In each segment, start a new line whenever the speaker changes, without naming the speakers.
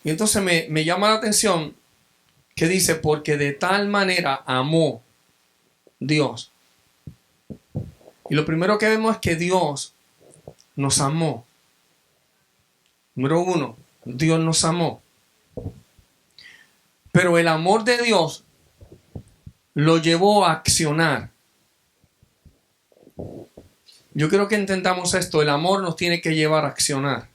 Y entonces me llama la atención que dice, porque de tal manera amó Dios. Y lo primero que vemos es que Dios nos amó. Número uno, Dios nos amó. Pero el amor de Dios lo llevó a accionar. Yo quiero que entendamos esto. El amor nos tiene que llevar a accionar.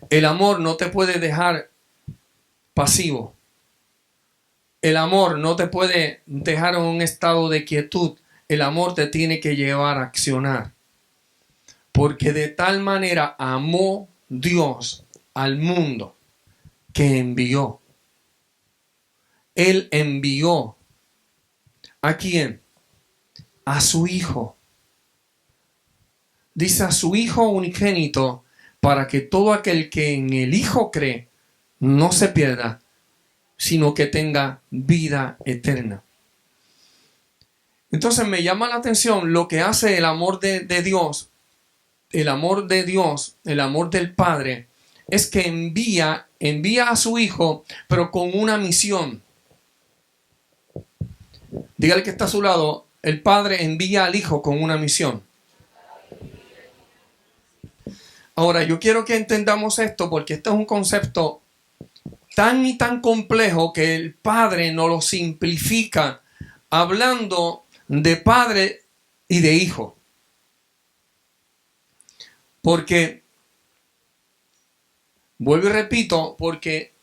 El amor no te puede dejar pasivo. El amor no te puede dejar en un estado de quietud. El amor te tiene que llevar a accionar. Porque de tal manera amó Dios al mundo que envió. Él envió. ¿A quién? A su Hijo. Dice a su Hijo unigénito, para que todo aquel que en el Hijo cree no se pierda, sino que tenga vida eterna. Entonces me llama la atención lo que hace el amor de Dios, el amor de Dios, el amor del Padre, es que envía a su Hijo, pero con una misión. Dígale que está a su lado, el Padre envía al Hijo con una misión. Ahora, yo quiero que entendamos esto porque este es un concepto tan y tan complejo que el Padre nos lo simplifica hablando de Padre y de Hijo. Porque, vuelvo y repito, porque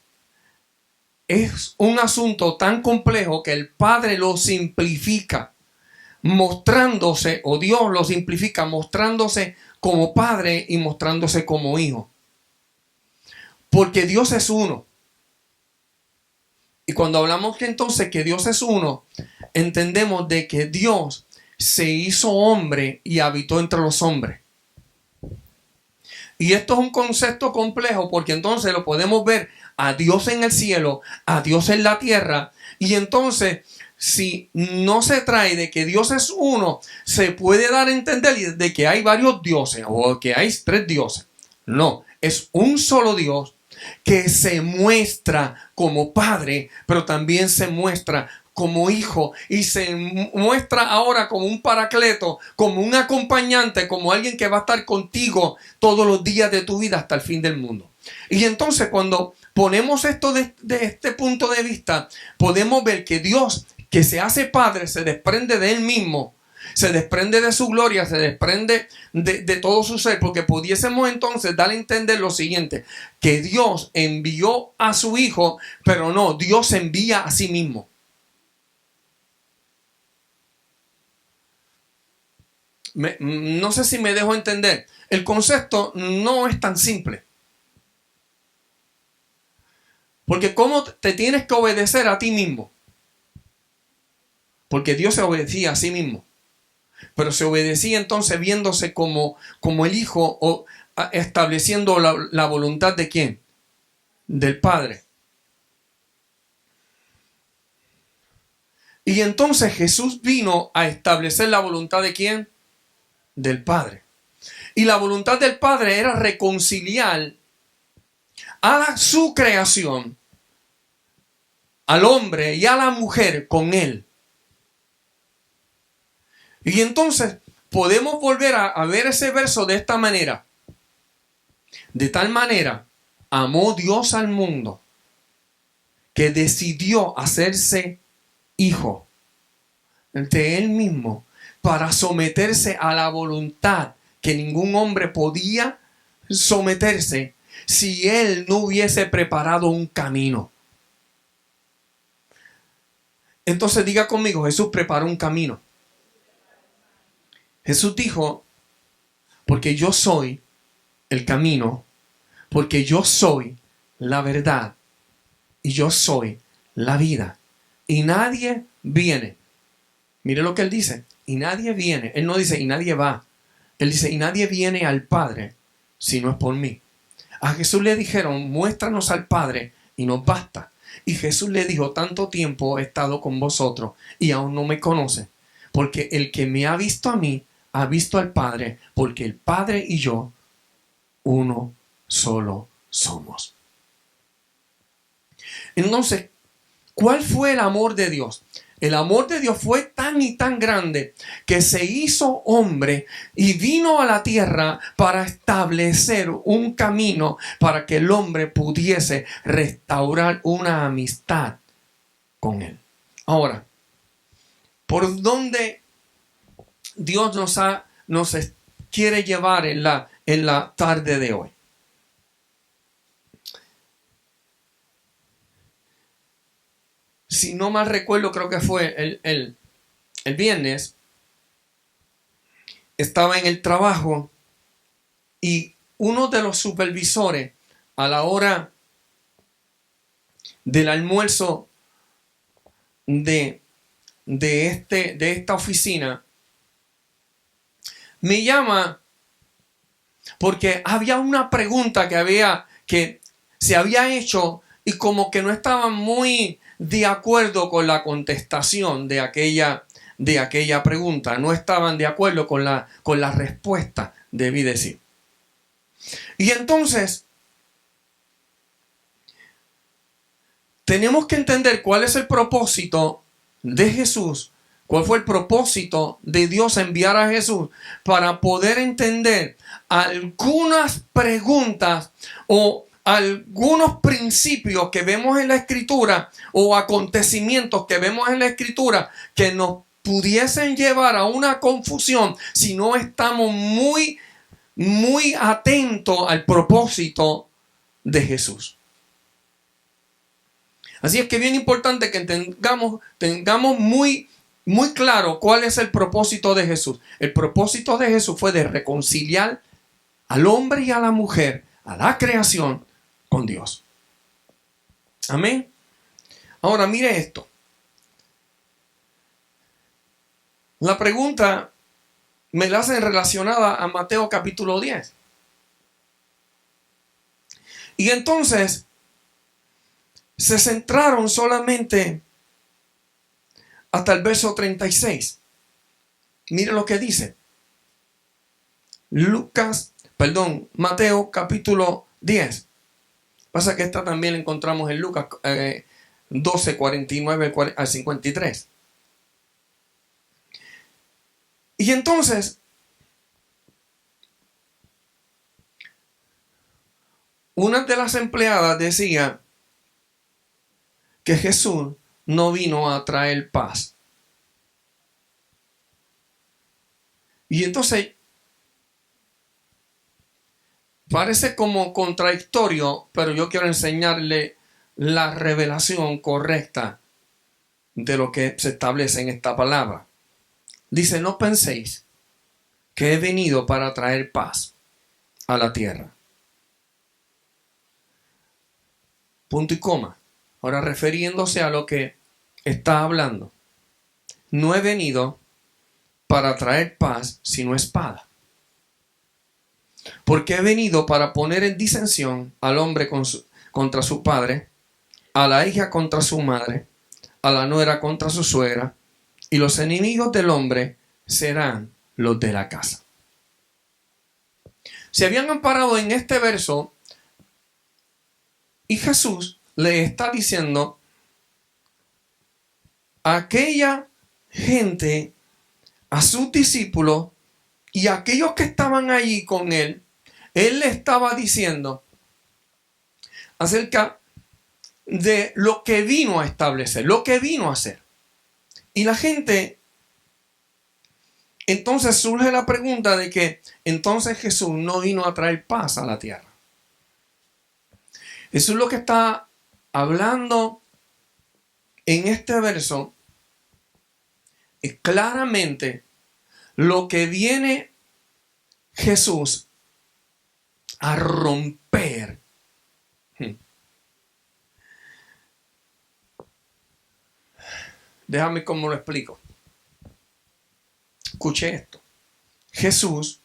es un asunto tan complejo que el Padre lo simplifica, mostrándose, o Dios lo simplifica, mostrándose como Padre y mostrándose como Hijo. Porque Dios es uno. Y cuando hablamos que entonces que Dios es uno, entendemos de que Dios se hizo hombre y habitó entre los hombres. Y esto es un concepto complejo porque entonces lo podemos ver a Dios en el cielo, a Dios en la tierra. Y entonces, si no se trae de que Dios es uno, se puede dar a entender de que hay varios dioses o que hay tres dioses. No, es un solo Dios que se muestra como Padre, pero también se muestra como Hijo y se muestra ahora como un paracleto, como un acompañante, como alguien que va a estar contigo todos los días de tu vida hasta el fin del mundo. Y entonces cuando ponemos esto de este punto de vista, podemos ver que Dios, que se hace Padre, se desprende de Él mismo, se desprende de su gloria, se desprende de todo su ser, porque pudiésemos entonces dar a entender lo siguiente, que Dios envió a su Hijo, pero no, Dios envía a sí mismo. No sé si me dejo entender. El concepto no es tan simple. Porque ¿cómo te tienes que obedecer a ti mismo? Porque Dios se obedecía a sí mismo. Pero se obedecía entonces viéndose como el Hijo o estableciendo la voluntad de ¿quién? Del Padre. Y entonces Jesús vino a establecer la voluntad de ¿quién? Del Padre. Y la voluntad del Padre era reconciliar a su creación, al hombre y a la mujer con Él. Y entonces podemos volver a ver ese verso de esta manera. De tal manera amó Dios al mundo que decidió hacerse hijo de Él mismo para someterse a la voluntad que ningún hombre podía someterse si Él no hubiese preparado un camino. Entonces diga conmigo, Jesús preparó un camino. Jesús dijo, porque yo soy el camino, porque yo soy la verdad y yo soy la vida. Y nadie viene. Mire lo que Él dice. Y nadie viene. Él no dice y nadie va. Él dice y nadie viene al Padre si no es por mí. A Jesús le dijeron, muéstranos al Padre y nos basta. Y Jesús le dijo, tanto tiempo he estado con vosotros y aún no me conocen. Porque el que me ha visto a mí, ha visto al Padre, porque el Padre y yo, uno solo somos. Entonces, ¿cuál fue el amor de Dios? El amor de Dios fue tan y tan grande que se hizo hombre y vino a la tierra para establecer un camino para que el hombre pudiese restaurar una amistad con él. Ahora, ¿por dónde Dios nos quiere llevar en la tarde de hoy? Si no mal recuerdo, creo que fue el viernes, estaba en el trabajo y uno de los supervisores a la hora del almuerzo de esta oficina me llama porque había una pregunta que se había hecho y como que no estaban muy de acuerdo con la contestación de aquella pregunta. No estaban de acuerdo con la respuesta, debí decir. Y entonces, tenemos que entender cuál es el propósito de Jesús. ¿Cuál fue el propósito de Dios enviar a Jesús? Para poder entender algunas preguntas o algunos principios que vemos en la Escritura o acontecimientos que vemos en la Escritura que nos pudiesen llevar a una confusión si no estamos muy, muy atentos al propósito de Jesús. Así es que es bien importante que tengamos muy claro cuál es el propósito de Jesús. El propósito de Jesús fue de reconciliar al hombre y a la mujer, a la creación, con Dios. Amén. Ahora mire esto. La pregunta me la hacen relacionada a Mateo capítulo 10. Y entonces se centraron solamente hasta el verso 36. Mire lo que dice. Mateo capítulo 10. Pasa que esta también la encontramos en Lucas 12, 49 al 53. Y entonces, una de las empleadas decía que Jesús no vino a traer paz. Y entonces, parece como contradictorio, pero yo quiero enseñarle la revelación correcta de lo que se establece en esta palabra. Dice, no penséis que he venido para traer paz a la tierra. Punto y coma. Ahora refiriéndose a lo que está hablando. No he venido para traer paz, sino espada. Porque he venido para poner en disensión al hombre contra su padre, a la hija contra su madre, a la nuera contra su suegra, y los enemigos del hombre serán los de la casa. Se habían amparado en este verso y Jesús le está diciendo a aquella gente, a sus discípulos y a aquellos que estaban allí con él, él le estaba diciendo acerca de lo que vino a establecer, lo que vino a hacer. Y la gente, entonces surge la pregunta de que entonces Jesús no vino a traer paz a la tierra. Eso es lo que está hablando en este verso. Es claramente lo que viene Jesús a romper. Déjame cómo lo explico. Escuche esto. Jesús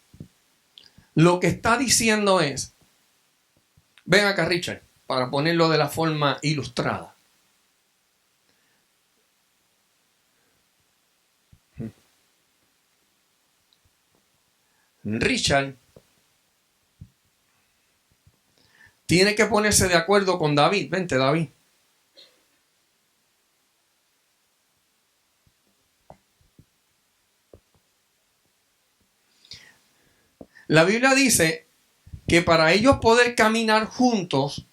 lo que está diciendo es, ven acá Richard, para ponerlo de la forma ilustrada. Richard tiene que ponerse de acuerdo con David. Vente, David. La Biblia dice que para ellos poder caminar juntos,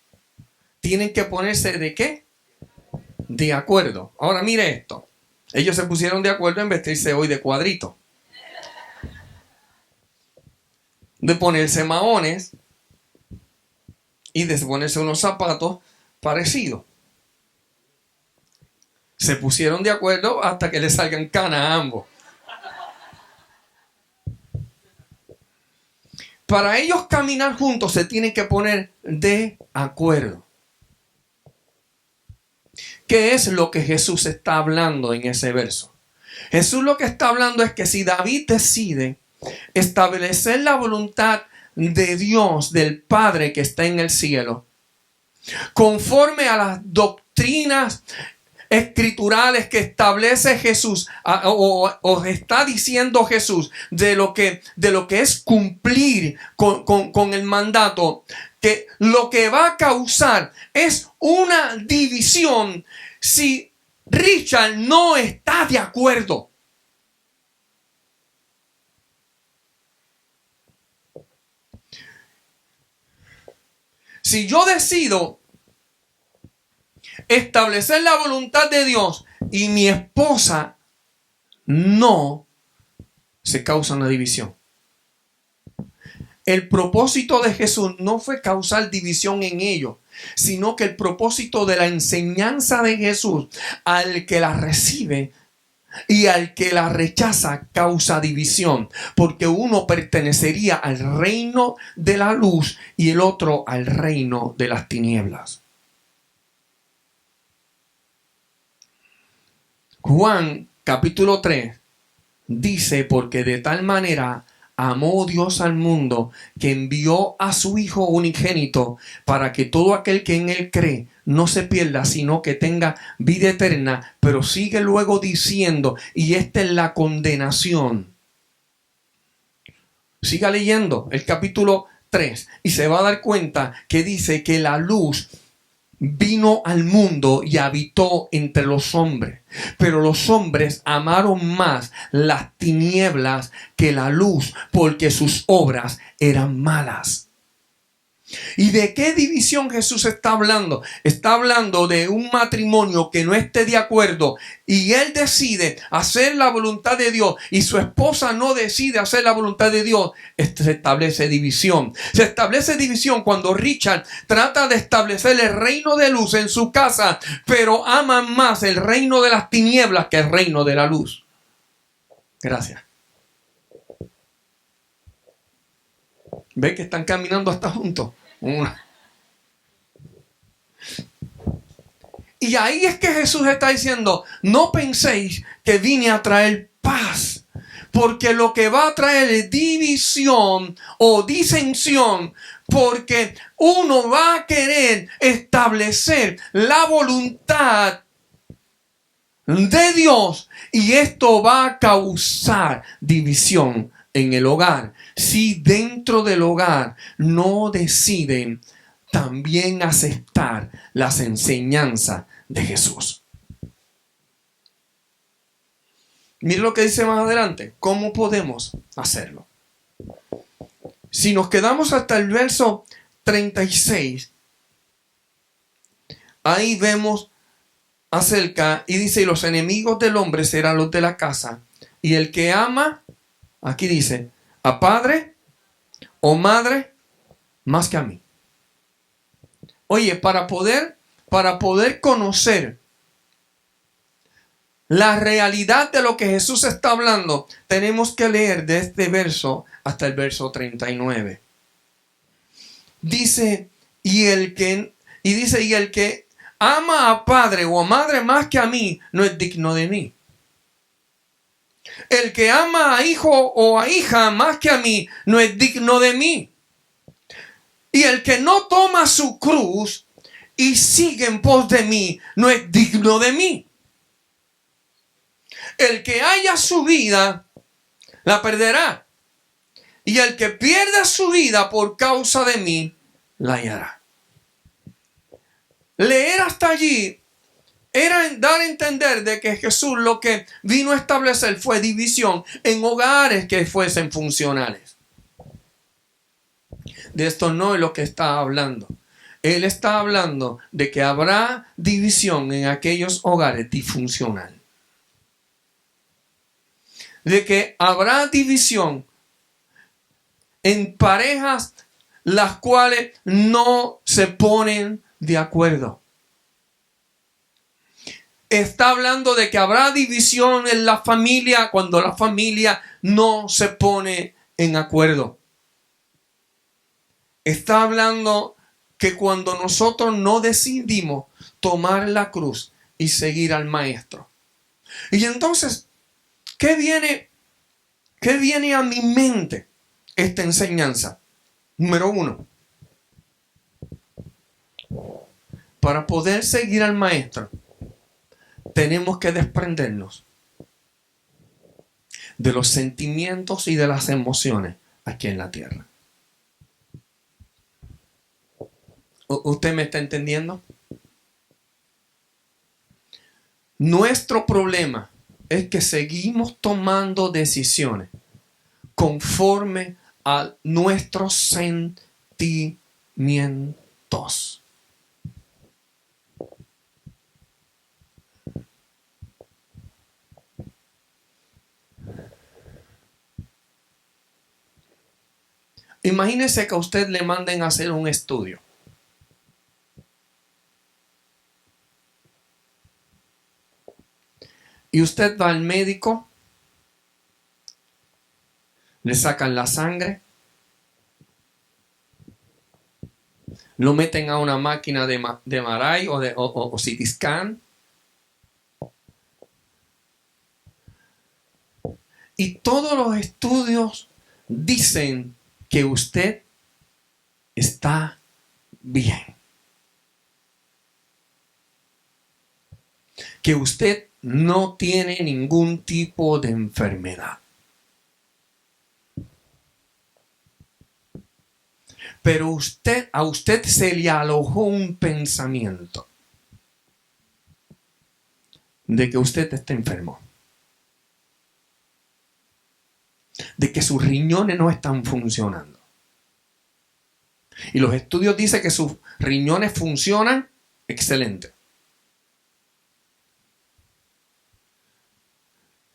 tienen que ponerse ¿de qué? De acuerdo. Ahora mire esto. Ellos se pusieron de acuerdo en vestirse hoy de cuadrito. De ponerse maones y de ponerse unos zapatos parecidos. Se pusieron de acuerdo hasta que les salgan canas a ambos. Para ellos caminar juntos se tienen que poner de acuerdo. ¿Qué es lo que Jesús está hablando en ese verso? Jesús lo que está hablando es que si David decide establecer la voluntad de Dios, del Padre que está en el cielo, conforme a las doctrinas escriturales que establece Jesús o está diciendo Jesús de lo que es cumplir con el mandato, que lo que va a causar es una división si Richard no está de acuerdo. Si yo decido establecer la voluntad de Dios y mi esposa no, se causa una división. El propósito de Jesús no fue causar división en ellos, sino que el propósito de la enseñanza de Jesús al que la recibe y al que la rechaza causa división, porque uno pertenecería al reino de la luz y el otro al reino de las tinieblas. Juan capítulo 3 dice: porque de tal manera amó Dios al mundo que envió a su Hijo unigénito para que todo aquel que en él cree no se pierda, sino que tenga vida eterna. Pero sigue luego diciendo, y esta es la condenación. Siga leyendo el capítulo 3 y se va a dar cuenta que dice que la luz vino al mundo y habitó entre los hombres, pero los hombres amaron más las tinieblas que la luz, porque sus obras eran malas. ¿Y de qué división Jesús está hablando? Está hablando de un matrimonio que no esté de acuerdo y él decide hacer la voluntad de Dios y su esposa no decide hacer la voluntad de Dios. Se establece división. Se establece división cuando Richard trata de establecer el reino de luz en su casa, pero ama más el reino de las tinieblas que el reino de la luz. Gracias. ¿Ve que están caminando hasta juntos? Y ahí es que Jesús está diciendo: no penséis que vine a traer paz, porque lo que va a traer es división o disensión, porque uno va a querer establecer la voluntad de Dios y esto va a causar división en el hogar, si dentro del hogar no deciden también aceptar las enseñanzas de Jesús. Mire lo que dice más adelante. ¿Cómo podemos hacerlo? Si nos quedamos hasta el verso 36, ahí vemos acerca y dice: y los enemigos del hombre serán los de la casa, y el que ama, aquí dice, a padre o madre más que a mí. Oye, para poder conocer la realidad de lo que Jesús está hablando, tenemos que leer de este verso hasta el verso 39. Dice, y el que ama a padre o a madre más que a mí, no es digno de mí. El que ama a hijo o a hija más que a mí, no es digno de mí. Y el que no toma su cruz y sigue en pos de mí, no es digno de mí. El que haya su vida, la perderá. Y el que pierda su vida por causa de mí, la hallará. leer hasta allí era dar a entender de que Jesús lo que vino a establecer fue división en hogares que fuesen funcionales. De esto no es lo que está hablando. Él está hablando de que habrá división en aquellos hogares disfuncionales. De que habrá división en parejas las cuales no se ponen de acuerdo. Está hablando de que habrá división en la familia cuando la familia no se pone en acuerdo. Está hablando que cuando nosotros no decidimos tomar la cruz y seguir al Maestro. Y entonces, ¿qué viene a mi mente esta enseñanza? Número 1. Para poder seguir al Maestro, tenemos que desprendernos de los sentimientos y de las emociones aquí en la tierra. ¿Usted me está entendiendo? Nuestro problema es que seguimos tomando decisiones conforme a nuestros sentimientos. Imagínese que a usted le manden a hacer un estudio. Y usted va al médico, le sacan la sangre, lo meten a una máquina de MRI o CT scan. Y todos los estudios dicen que usted está bien. Que usted no tiene ningún tipo de enfermedad. Pero a usted se le alojó un pensamiento de que usted está enfermo. De que sus riñones no están funcionando. Y los estudios dicen que sus riñones funcionan excelente.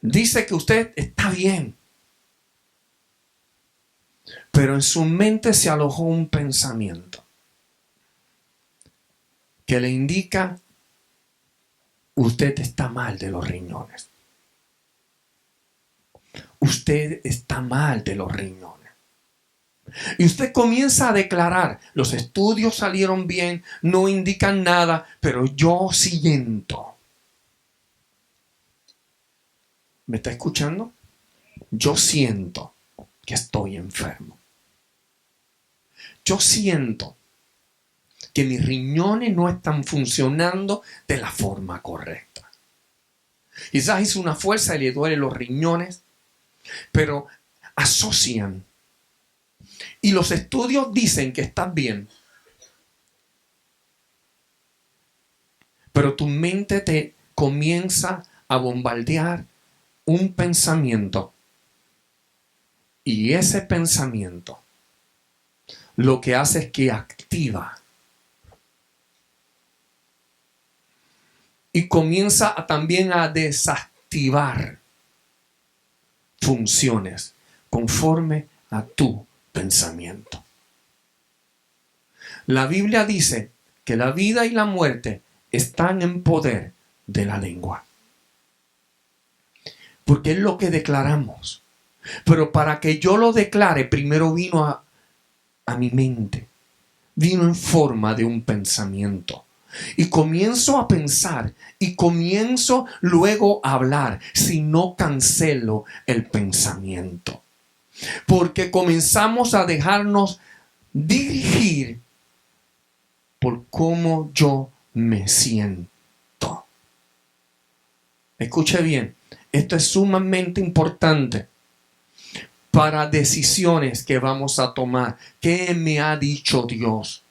Dice que usted está bien. Pero en su mente se alojó un pensamiento que le indica: usted está mal de los riñones. Usted está mal de los riñones. Y usted comienza a declarar: los estudios salieron bien, no indican nada, pero yo siento. ¿Me está escuchando? Yo siento que estoy enfermo. Yo siento que mis riñones no están funcionando de la forma correcta. Quizás hizo una fuerza y le duelen los riñones, pero asocian. Y los estudios dicen que estás bien. Pero tu mente te comienza a bombardear un pensamiento. Y ese pensamiento lo que hace es que activa y comienza también a desactivar funciones conforme a tu pensamiento. La Biblia dice que la vida y la muerte están en poder de la lengua. Porque es lo que declaramos. Pero para que yo lo declare, primero vino a mi mente. Vino en forma de un pensamiento. Y comienzo a pensar y comienzo luego a hablar si no cancelo el pensamiento. Porque comenzamos a dejarnos dirigir por cómo yo me siento. Escuche bien, esto es sumamente importante para decisiones que vamos a tomar. ¿Qué me ha dicho Dios?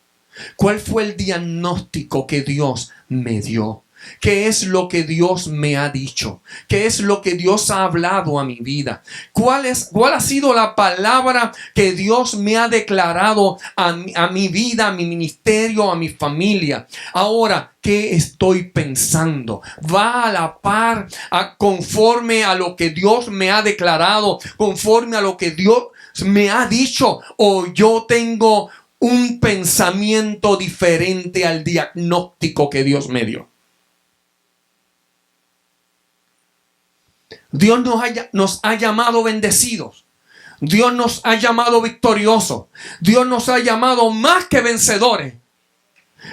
¿Cuál fue el diagnóstico que Dios me dio? ¿Qué es lo que Dios me ha dicho? ¿Qué es lo que Dios ha hablado a mi vida? ¿Cuál ha sido la palabra que Dios me ha declarado a mi vida, a mi ministerio, a mi familia? Ahora, ¿qué estoy pensando? ¿Va a la par, conforme a lo que Dios me ha declarado, conforme a lo que Dios me ha dicho? ¿O yo tengo un pensamiento diferente al diagnóstico que Dios me dio? Dios nos ha llamado bendecidos. Dios nos ha llamado victoriosos. Dios nos ha llamado más que vencedores.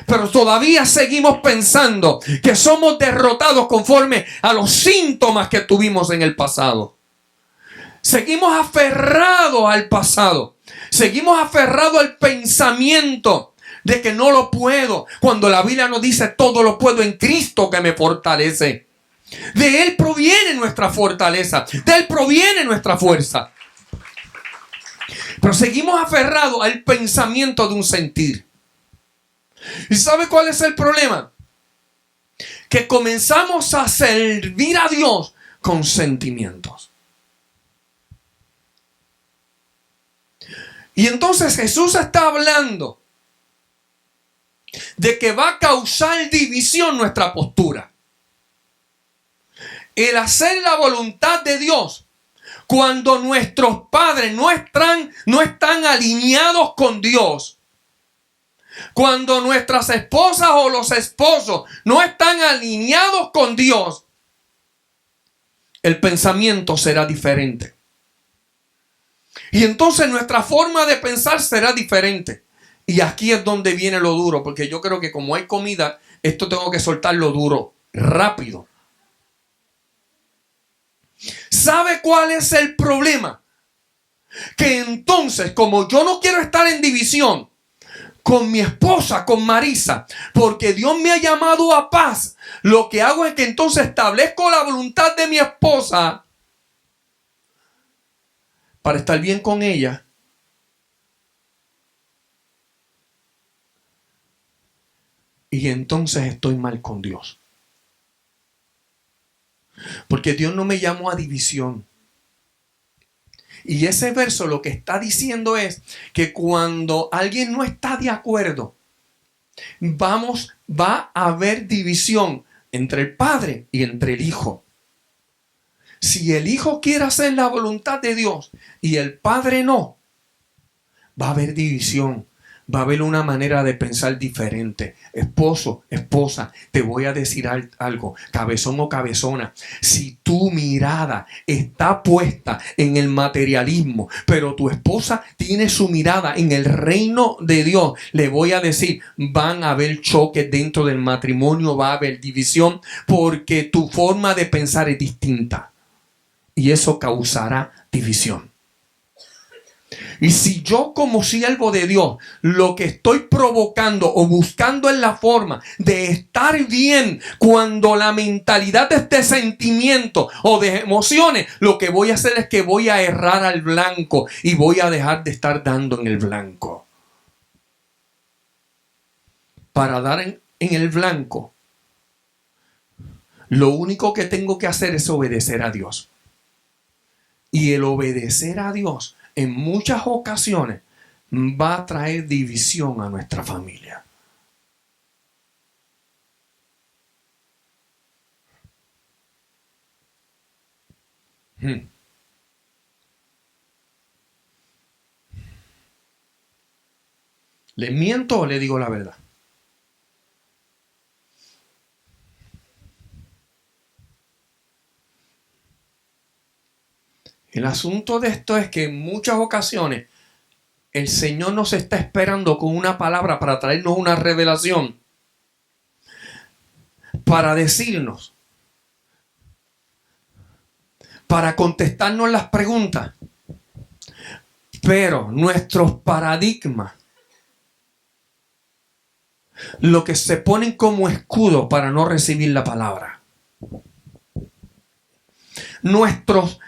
Pero todavía seguimos pensando que somos derrotados conforme a los síntomas que tuvimos en el pasado. Seguimos aferrados al pasado. Seguimos aferrados al pensamiento de que no lo puedo, cuando la Biblia nos dice todo lo puedo en Cristo que me fortalece. De Él proviene nuestra fortaleza. De Él proviene nuestra fuerza. Pero seguimos aferrados al pensamiento de un sentir. ¿Y sabe cuál es el problema? Que comenzamos a servir a Dios con sentimientos. Y entonces Jesús está hablando de que va a causar división nuestra postura. El hacer la voluntad de Dios, cuando nuestros padres no están alineados con Dios, cuando nuestras esposas o los esposos no están alineados con Dios, el pensamiento será diferente. Y entonces nuestra forma de pensar será diferente. Y aquí es donde viene lo duro, porque yo creo que como hay comida, esto tengo que soltar lo duro rápido. ¿Sabe cuál es el problema? Que entonces, como yo no quiero estar en división con mi esposa, con Marisa, porque Dios me ha llamado a paz, lo que hago es que entonces establezco la voluntad de mi esposa para estar bien con ella. Y entonces estoy mal con Dios. Porque Dios no me llamó a división. Y ese verso lo que está diciendo es que cuando alguien no está de acuerdo, va a haber división entre el padre y entre el hijo. Si el hijo quiere hacer la voluntad de Dios y el padre no, va a haber división. Va a haber una manera de pensar diferente. Esposo, esposa, te voy a decir algo, cabezón o cabezona. Si tu mirada está puesta en el materialismo, pero tu esposa tiene su mirada en el reino de Dios, le voy a decir, van a haber choques dentro del matrimonio, va a haber división, porque tu forma de pensar es distinta. Y eso causará división. Y si yo como siervo de Dios lo que estoy provocando o buscando es la forma de estar bien cuando la mentalidad es de sentimiento o de emociones, lo que voy a hacer es que voy a errar al blanco y voy a dejar de estar dando en el blanco. Para dar en el blanco, lo único que tengo que hacer es obedecer a Dios. Y el obedecer a Dios en muchas ocasiones va a traer división a nuestra familia. ¿Le miento o le digo la verdad? El asunto de esto es que en muchas ocasiones el Señor nos está esperando con una palabra para traernos una revelación, para decirnos, para contestarnos las preguntas. Pero nuestros paradigmas, lo que se ponen como escudo para no recibir la palabra. Nuestros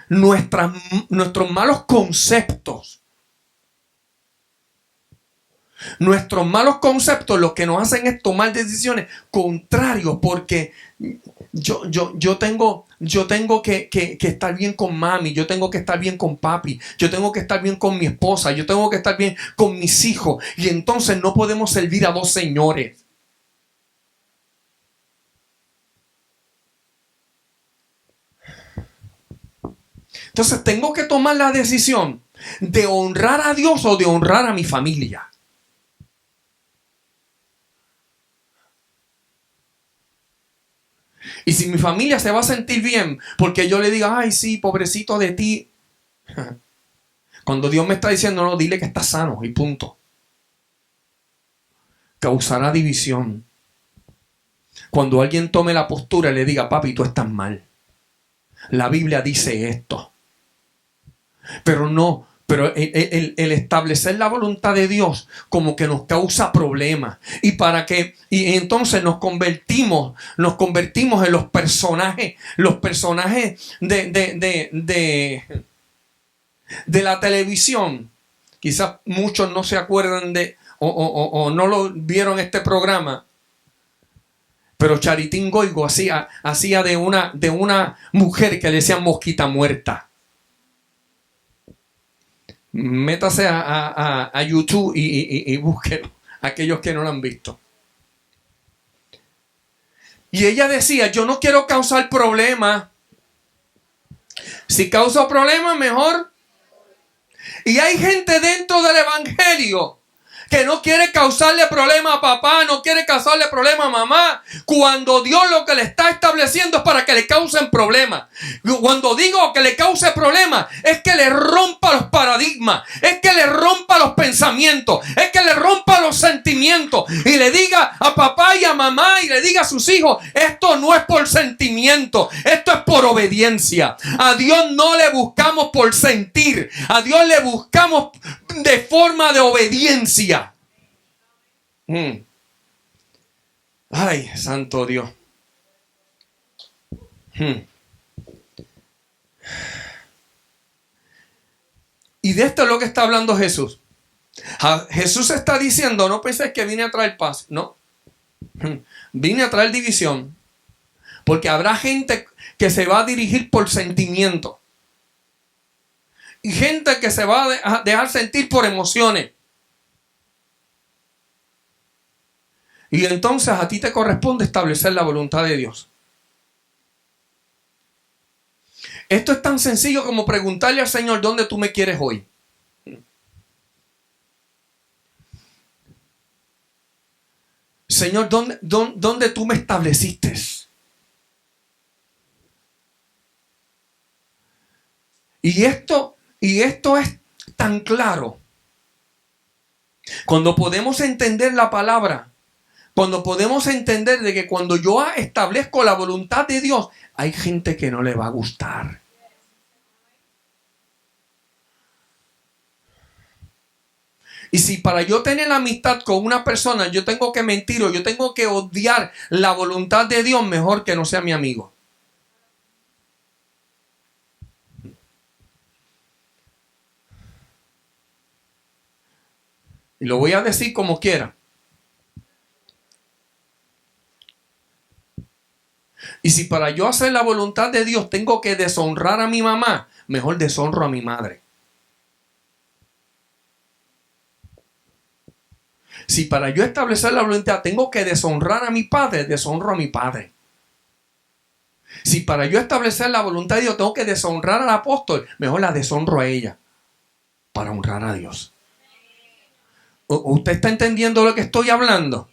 malos conceptos Nuestros malos conceptos lo que nos hacen es tomar decisiones contrarios, porque yo tengo que estar bien con mami, yo tengo que estar bien con papi, yo tengo que estar bien con mi esposa, yo tengo que estar bien con mis hijos, y entonces no podemos servir a dos señores. Entonces tengo que tomar la decisión de honrar a Dios o de honrar a mi familia. Y si mi familia se va a sentir bien porque yo le diga, ay, sí, pobrecito de ti. Cuando Dios me está diciendo, no, dile que está sano y punto. Causará división. Cuando alguien tome la postura y le diga, papi, tú estás mal. La Biblia dice esto. Pero el establecer la voluntad de Dios como que nos causa problemas. Y entonces nos convertimos en los personajes de la televisión. Quizás muchos no se acuerdan o no lo vieron este programa. Pero Charitín Goico hacía de una mujer que le decían mosquita muerta. Métase a YouTube y busquen aquellos que no lo han visto. Y ella decía, yo no quiero causar problemas. Si causo problemas, mejor. Y hay gente dentro del evangelio que no quiere causarle problema a papá, no quiere causarle problema a mamá, cuando Dios lo que le está estableciendo es para que le causen problemas. Cuando digo que le cause problemas, es que le rompa los paradigmas, es que le rompa los pensamientos, es que le rompa los sentimientos y le diga a papá y a mamá y le diga a sus hijos, esto no es por sentimiento, esto es por obediencia. A Dios no le buscamos por sentir, a Dios le buscamos de forma de obediencia. Ay, santo Dios. Y de esto es lo que está hablando Jesús. Jesús está diciendo, no penséis que vine a traer paz. No. Vine a traer división. Porque habrá gente que se va a dirigir por sentimiento. Y gente que se va a dejar sentir por emociones. Y entonces a ti te corresponde establecer la voluntad de Dios. Esto es tan sencillo como preguntarle al Señor, ¿dónde tú me quieres hoy? Señor, ¿dónde tú me estableciste? Y esto es tan claro. Cuando podemos entender la palabra, cuando podemos entender de que cuando yo establezco la voluntad de Dios, hay gente que no le va a gustar. Y si para yo tener la amistad con una persona yo tengo que mentir o yo tengo que odiar la voluntad de Dios, mejor que no sea mi amigo. Y lo voy a decir como quiera. Y si para yo hacer la voluntad de Dios tengo que deshonrar a mi mamá, mejor deshonro a mi madre. Si para yo establecer la voluntad tengo que deshonrar a mi padre, deshonro a mi padre. Si para yo establecer la voluntad de Dios tengo que deshonrar al apóstol, mejor la deshonro a ella para honrar a Dios. ¿Usted está entendiendo lo que estoy hablando?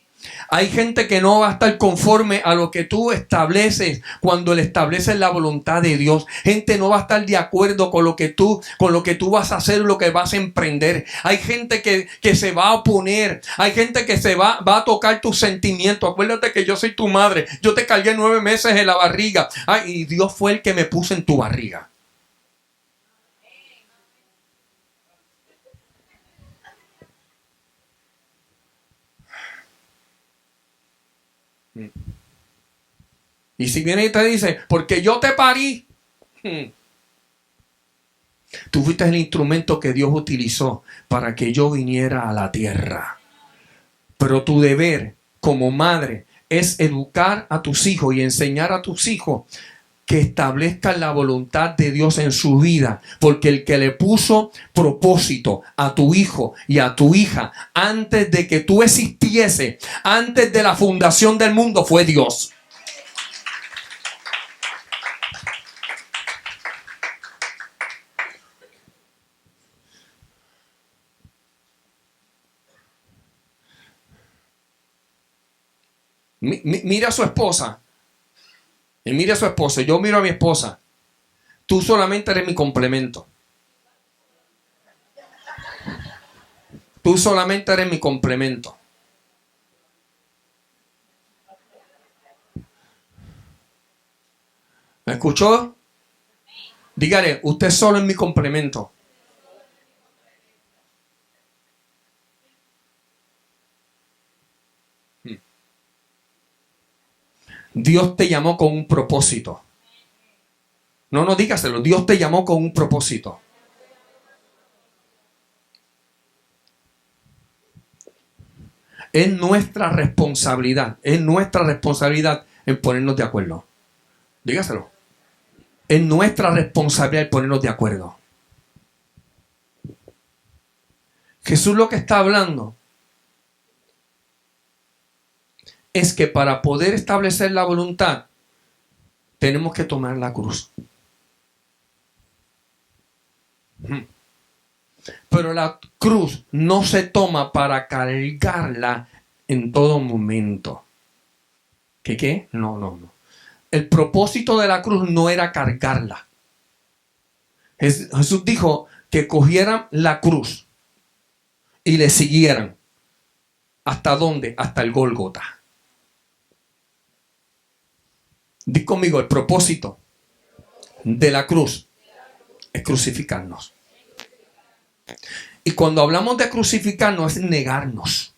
Hay gente que no va a estar conforme a lo que tú estableces cuando le estableces la voluntad de Dios. Gente no va a estar de acuerdo con lo que tú vas a hacer, lo que vas a emprender. Hay gente que se va a oponer. Hay gente que va a tocar tus sentimientos. Acuérdate que yo soy tu madre. Yo te cargué 9 meses en la barriga. Ay, y Dios fue el que me puso en tu barriga. Y si viene y te dice, porque yo te parí, tú fuiste el instrumento que Dios utilizó para que yo viniera a la tierra. Pero tu deber como madre es educar a tus hijos y enseñar a tus hijos que establezcan la voluntad de Dios en su vida, porque el que le puso propósito a tu hijo y a tu hija antes de que tú existiese, antes de la fundación del mundo, fue Dios. Mira a su esposa. Y mira a su esposa. Yo miro a mi esposa. Tú solamente eres mi complemento. Tú solamente eres mi complemento. ¿Me escuchó? Dígale, usted solo es mi complemento. Dios te llamó con un propósito. No dígaselo. Dios te llamó con un propósito. Es nuestra responsabilidad. Es nuestra responsabilidad en ponernos de acuerdo. Dígaselo. Es nuestra responsabilidad en ponernos de acuerdo. Jesús lo que está hablando es que para poder establecer la voluntad tenemos que tomar la cruz. Pero la cruz no se toma para cargarla en todo momento. ¿Qué? No. El propósito de la cruz no era cargarla. Jesús dijo que cogieran la cruz y le siguieran. ¿Hasta dónde? Hasta el Gólgota. Di conmigo, el propósito de la cruz es crucificarnos. Y cuando hablamos de crucificarnos es negarnos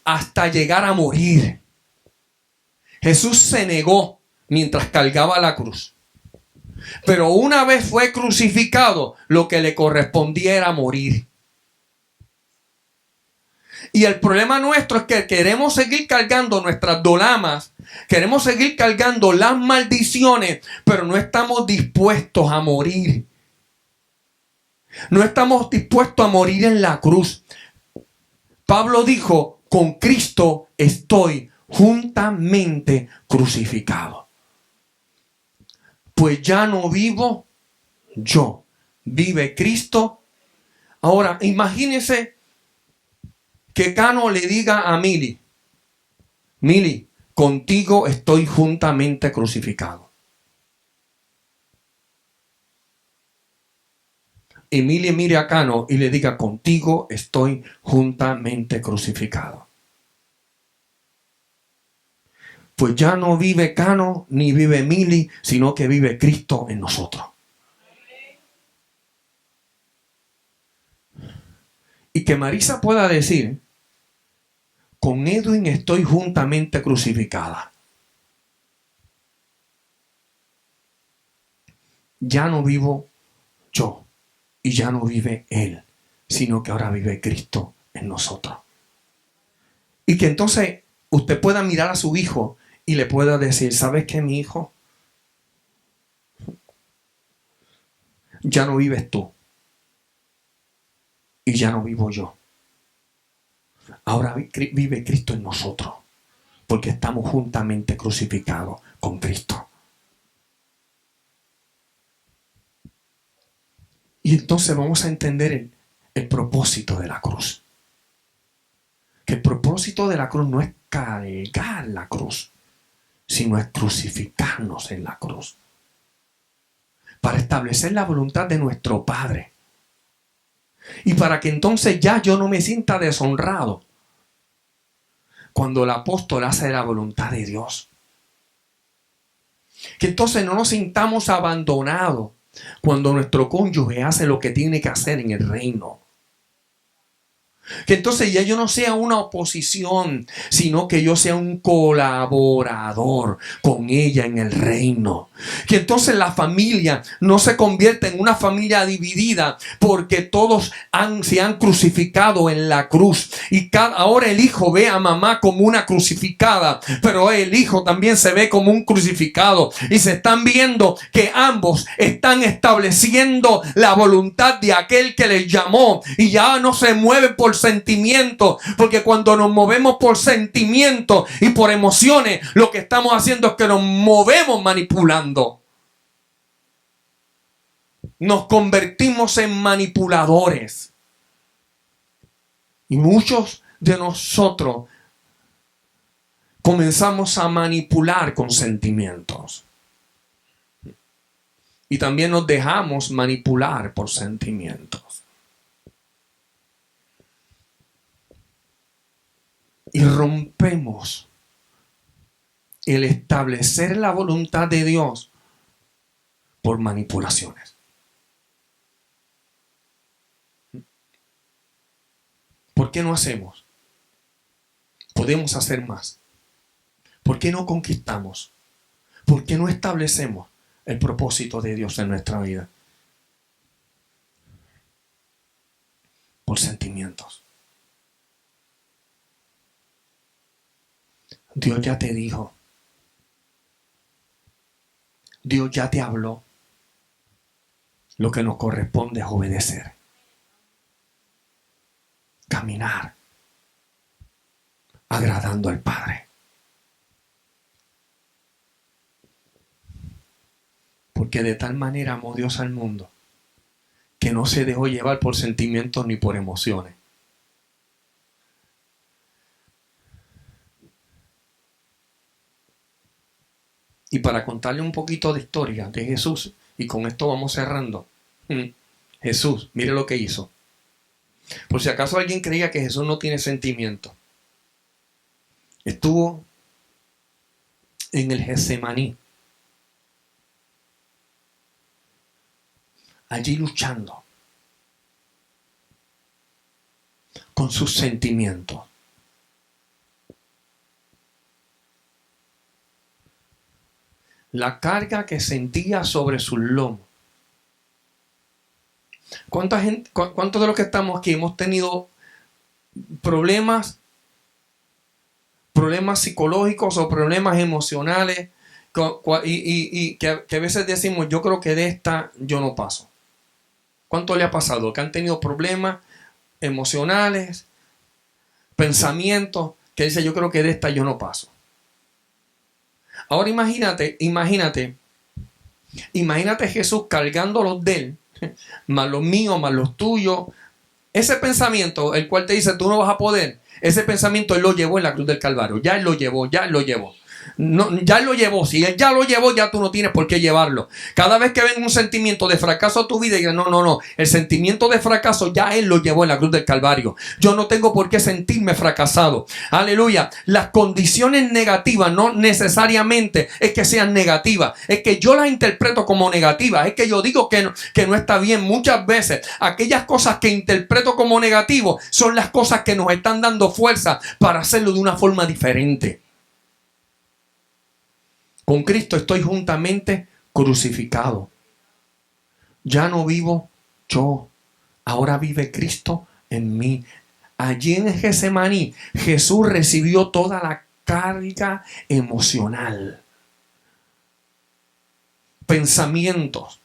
hasta llegar a morir. Jesús se negó mientras cargaba la cruz. Pero una vez fue crucificado, lo que le correspondía era morir. Y el problema nuestro es que queremos seguir cargando nuestras dolamas, queremos seguir cargando las maldiciones, pero no estamos dispuestos a morir. No estamos dispuestos a morir en la cruz. Pablo dijo, con Cristo estoy juntamente crucificado. Pues ya no vivo yo, vive Cristo. Ahora, imagínense que Cano le diga a Mili, Mili, contigo estoy juntamente crucificado. Y Mili mire a Cano y le diga, contigo estoy juntamente crucificado. Pues ya no vive Cano ni vive Mili, sino que vive Cristo en nosotros. Y que Marisa pueda decir, con Edwin estoy juntamente crucificada. Ya no vivo yo y ya no vive él, sino que ahora vive Cristo en nosotros. Y que entonces usted pueda mirar a su hijo y le pueda decir, ¿sabes qué, mi hijo? Ya no vives tú y ya no vivo yo. Ahora vive Cristo en nosotros, porque estamos juntamente crucificados con Cristo. Y entonces vamos a entender el propósito de la cruz. Que el propósito de la cruz no es cargar la cruz, sino es crucificarnos en la cruz. Para establecer la voluntad de nuestro Padre. Y para que entonces ya yo no me sienta deshonrado cuando el apóstol hace la voluntad de Dios. Que entonces no nos sintamos abandonados cuando nuestro cónyuge hace lo que tiene que hacer en el reino. Que entonces ya yo no sea una oposición, sino que yo sea un colaborador con ella en el reino. Que entonces la familia no se convierta en una familia dividida porque todos se han crucificado en la cruz. Y ahora el hijo ve a mamá como una crucificada, pero el hijo también se ve como un crucificado. Y se están viendo que ambos están estableciendo la voluntad de aquel que les llamó. Y ya no se mueven por sentimientos, porque cuando nos movemos por sentimientos y por emociones, lo que estamos haciendo es que nos movemos manipulando. Nos convertimos en manipuladores. Y muchos de nosotros comenzamos a manipular con sentimientos. Y también nos dejamos manipular por sentimientos. Y rompemos el establecer la voluntad de Dios por manipulaciones. ¿Por qué no hacemos? Podemos hacer más. ¿Por qué no conquistamos? ¿Por qué no establecemos el propósito de Dios en nuestra vida? Por sentimientos. Dios ya te dijo. Dios ya te habló. Lo que nos corresponde es obedecer. Caminar. Agradando al Padre. Porque de tal manera amó Dios al mundo que no se dejó llevar por sentimientos ni por emociones. Y para contarle un poquito de historia de Jesús, y con esto vamos cerrando. Jesús, mire lo que hizo. Por si acaso alguien creía que Jesús no tiene sentimiento. Estuvo en el Getsemaní. Allí luchando con sus sentimientos. La carga que sentía sobre sus lomos. ¿Cuántos de los que estamos aquí hemos tenido problemas psicológicos o problemas emocionales y que a veces decimos, yo creo que de esta yo no paso? ¿Cuánto le ha pasado? Que han tenido problemas emocionales, pensamientos, que dice, yo creo que de esta yo no paso. Ahora imagínate Jesús cargando los de él, más los míos, más los tuyos. Ese pensamiento, el cual te dice, tú no vas a poder, ese pensamiento él lo llevó en la cruz del Calvario. Ya él lo llevó. No, ya lo llevó. Si él ya lo llevó, ya tú no tienes por qué llevarlo. Cada vez que ven un sentimiento de fracaso a tu vida, digan, no. El sentimiento de fracaso ya él lo llevó en la cruz del Calvario. Yo no tengo por qué sentirme fracasado. Aleluya. Las condiciones negativas no necesariamente es que sean negativas. Es que yo las interpreto como negativas. Es que yo digo que no está bien. Muchas veces aquellas cosas que interpreto como negativo son las cosas que nos están dando fuerza para hacerlo de una forma diferente. Con Cristo estoy juntamente crucificado. Ya no vivo yo. Ahora vive Cristo en mí. Allí en Getsemaní, Jesús recibió toda la carga emocional. Pensamientos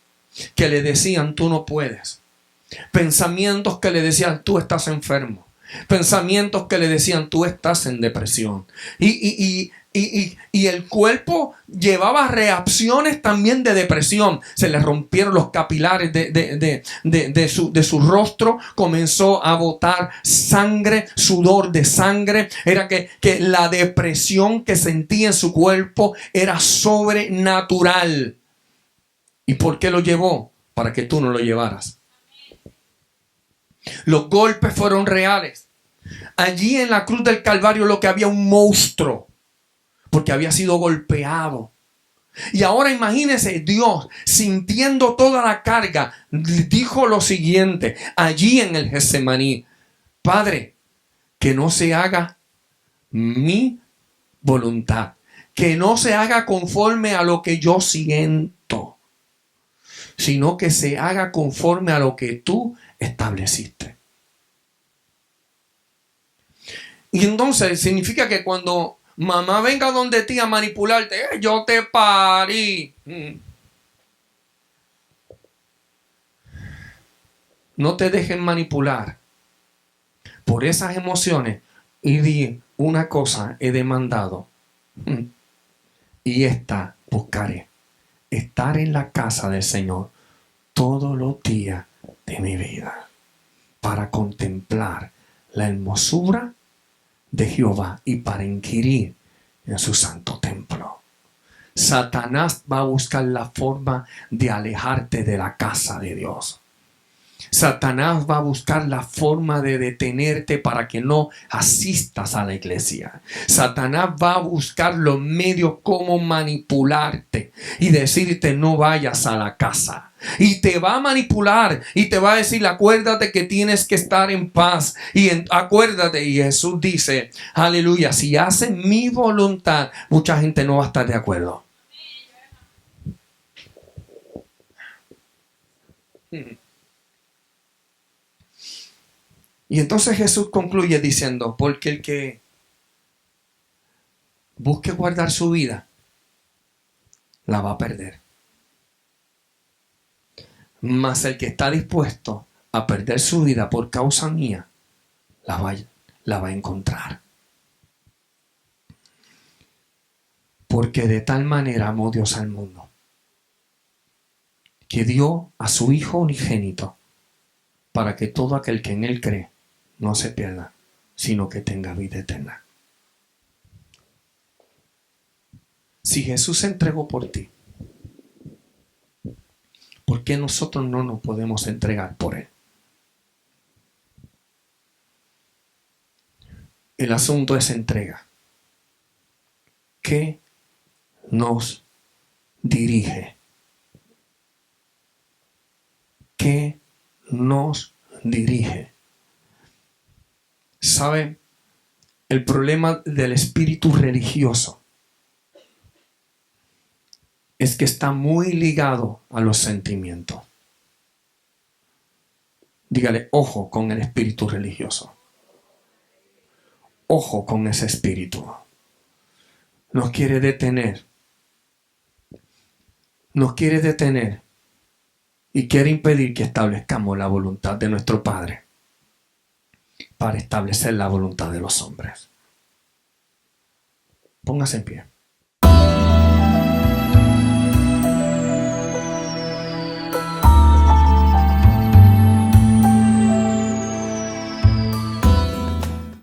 que le decían, tú no puedes. Pensamientos que le decían, tú estás enfermo. Pensamientos que le decían, tú estás en depresión. Y el cuerpo llevaba reacciones también de depresión. Se le rompieron los capilares de su rostro. Comenzó a botar sangre, sudor de sangre. Era que la depresión que sentía en su cuerpo era sobrenatural. ¿Y por qué lo llevó? Para que tú no lo llevaras. Los golpes fueron reales. Allí en la cruz del Calvario lo que había un monstruo. Porque había sido golpeado. Y ahora imagínense, Dios, sintiendo toda la carga, dijo lo siguiente, allí en el Getsemaní: Padre, que no se haga mi voluntad, que no se haga conforme a lo que yo siento, sino que se haga conforme a lo que tú estableciste. Y entonces significa que cuando mamá venga donde ti a manipularte, yo te parí. No te dejen manipular por esas emociones y di una cosa he demandado. Y esta buscaré, estar en la casa del Señor todos los días de mi vida para contemplar la hermosura de Jehová y para inquirir en su santo templo. Satanás va a buscar la forma de alejarte de la casa de Dios. Satanás va a buscar la forma de detenerte para que no asistas a la iglesia. Satanás va a buscar los medios como manipularte y decirte no vayas a la casa. Y te va a manipular y te va a decir acuérdate que tienes que estar en paz. Y acuérdate, y Jesús dice, aleluya, si hacen mi voluntad, mucha gente no va a estar de acuerdo. Y entonces Jesús concluye diciendo, porque el que busque guardar su vida, la va a perder. Mas el que está dispuesto a perder su vida por causa mía, la va a encontrar. Porque de tal manera amó Dios al mundo, que dio a su Hijo unigénito, para que todo aquel que en él cree, no se pierda, sino que tenga vida eterna. Si Jesús se entregó por ti, ¿por qué nosotros no nos podemos entregar por Él? El asunto es entrega. ¿Qué nos dirige? ¿Qué nos dirige? ¿Sabe? El problema del espíritu religioso es que está muy ligado a los sentimientos. Dígale, ojo con el espíritu religioso. Ojo con ese espíritu. Nos quiere detener. Nos quiere detener y quiere impedir que establezcamos la voluntad de nuestro Padre para establecer la voluntad de los hombres. Póngase en pie.